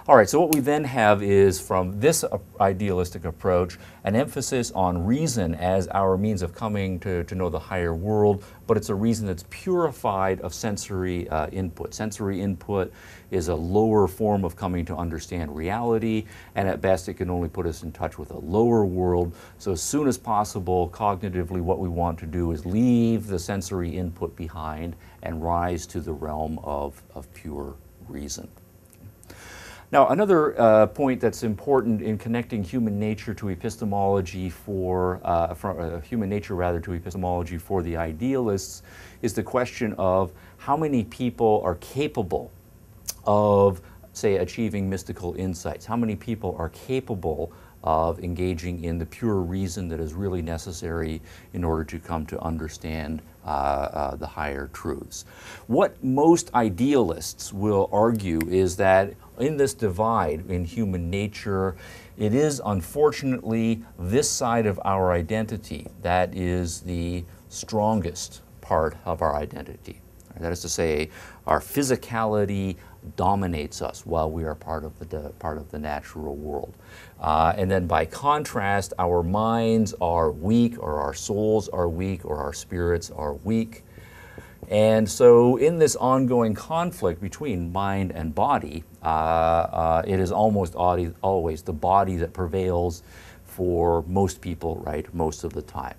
All right, so what we then have is, from this idealistic approach, an emphasis on reason as our means of coming to know the higher world, but it's a reason that's purified of sensory input. Sensory input is a lower form of coming to understand reality, and at best it can only put us in touch with a lower world. So as soon as possible, cognitively, what we want to do is leave the sensory input behind and rise to the realm of pure reason. Now, another point that's important in connecting human nature to epistemology human nature rather to epistemology for the idealists is the question of how many people are capable of, say, achieving mystical insights. How many people are capable of engaging in the pure reason that is really necessary in order to come to understand the higher truths. What most idealists will argue is that in this divide in human nature, it is unfortunately this side of our identity that is the strongest part of our identity. That is to say, our physicality dominates us while we are part of the natural world. And then by contrast, our minds are weak, or our souls are weak, or our spirits are weak. And so in this ongoing conflict between mind and body, it is almost always the body that prevails for most people, right, most of the time.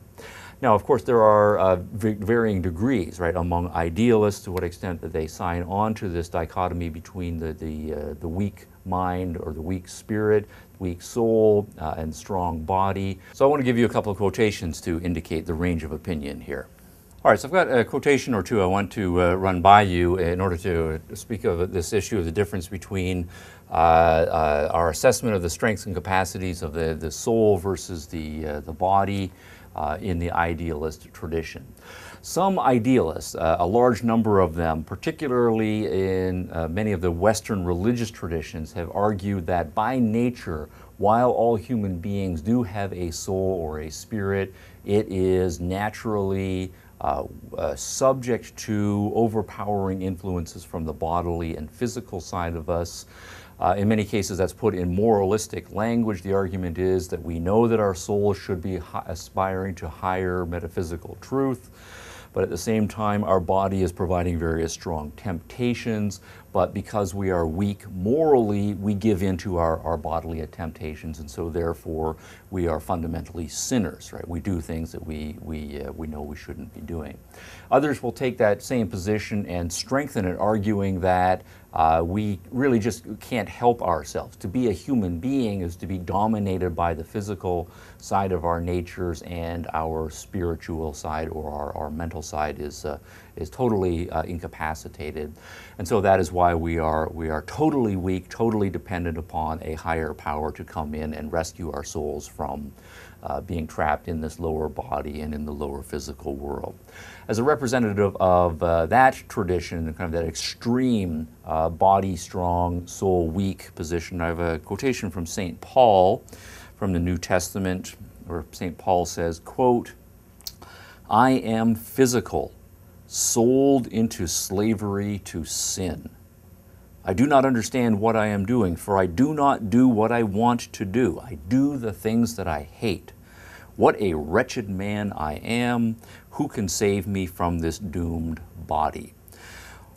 Now, of course, there are varying degrees, right, among idealists to what extent that they sign on to this dichotomy between the weak mind or the weak spirit, weak soul, and strong body. So I want to give you a couple of quotations to indicate the range of opinion here. All right, so I've got a quotation or two I want to run by you in order to speak of this issue of the difference between our assessment of the strengths and capacities of the soul versus the body in the idealist tradition. Some idealists, a large number of them, particularly in many of the Western religious traditions, have argued that by nature, while all human beings do have a soul or a spirit, it is naturally subject to overpowering influences from the bodily and physical side of us. In many cases, that's put in moralistic language. The argument is that we know that our soul should be aspiring to higher metaphysical truth, but at the same time, our body is providing various strong temptations, but because we are weak morally, we give in to our bodily temptations, and so therefore we are fundamentally sinners, right? We do things that we know we shouldn't be doing. Others will take that same position and strengthen it, arguing that we really just can't help ourselves. To be a human being is to be dominated by the physical side of our natures, and our spiritual side or our mental side is totally incapacitated. And so that is why we are totally weak, totally dependent upon a higher power to come in and rescue our souls from being trapped in this lower body and in the lower physical world. As a representative of that tradition, kind of that extreme body strong, soul weak position, I have a quotation from St. Paul from the New Testament, where St. Paul says, quote, "I am physical, sold into slavery to sin. I do not understand what I am doing, for I do not do what I want to do. I do the things that I hate. What a wretched man I am. Who can save me from this doomed body?"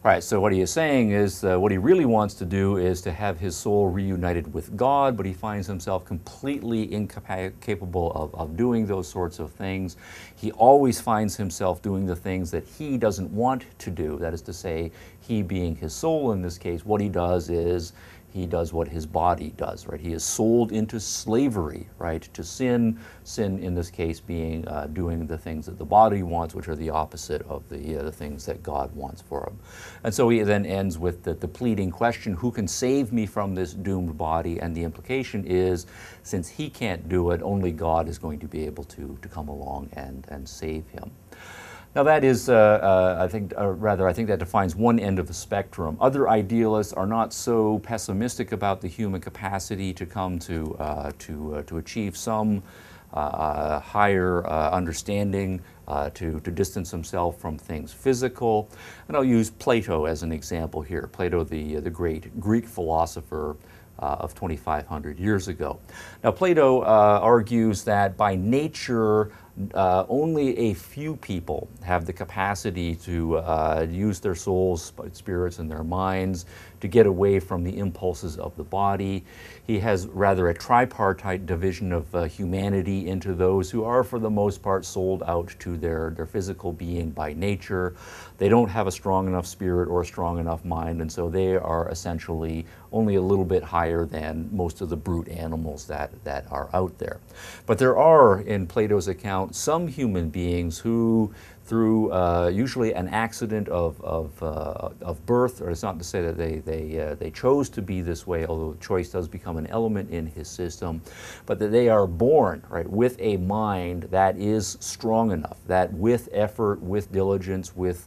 All right, so what he is saying is what he really wants to do is to have his soul reunited with God, but he finds himself completely incapable of doing those sorts of things. He always finds himself doing the things that he doesn't want to do. That is to say, he being his soul in this case, what he does is he does what his body does, right? He is sold into slavery, right, to sin. Sin in this case being doing the things that the body wants, which are the opposite of the things that God wants for him. And so he then ends with the pleading question, who can save me from this doomed body? And the implication is, since he can't do it, only God is going to be able to come along and save him. Now that is, I think that defines one end of the spectrum. Other idealists are not so pessimistic about the human capacity to come to achieve some higher understanding, to distance himself from things physical. And I'll use Plato as an example here. Plato, the great Greek philosopher, of 2,500 years ago. Now, Plato argues that by nature, only a few people have the capacity to use their souls, spirits, and their minds to get away from the impulses of the body. He has rather a tripartite division of humanity into those who are, for the most part, sold out to their physical being by nature. They don't have a strong enough spirit or a strong enough mind, and so they are essentially only a little bit higher than most of the brute animals that are out there. But there are, in Plato's account, some human beings who, through usually an accident of birth, or it's not to say that they chose to be this way, although choice does become an element in his system, but that they are born, right, with a mind that is strong enough, that with effort, with diligence, with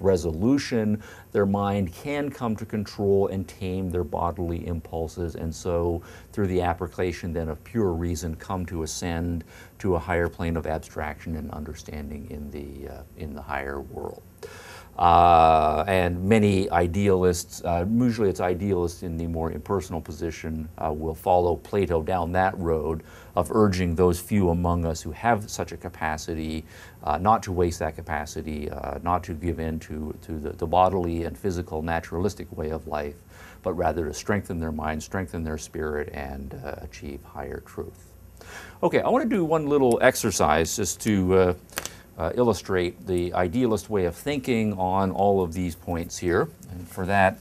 resolution, their mind can come to control and tame their bodily impulses, and so through the application then of pure reason come to ascend to a higher plane of abstraction and understanding in the higher world. And many idealists, usually it's idealists in the more impersonal position, will follow Plato down that road of urging those few among us who have such a capacity not to waste that capacity, not to give in to the bodily and physical naturalistic way of life, but rather to strengthen their mind, strengthen their spirit, and achieve higher truth. Okay, I want to do one little exercise just to illustrate the idealist way of thinking on all of these points here. And for that,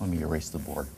let me erase the board.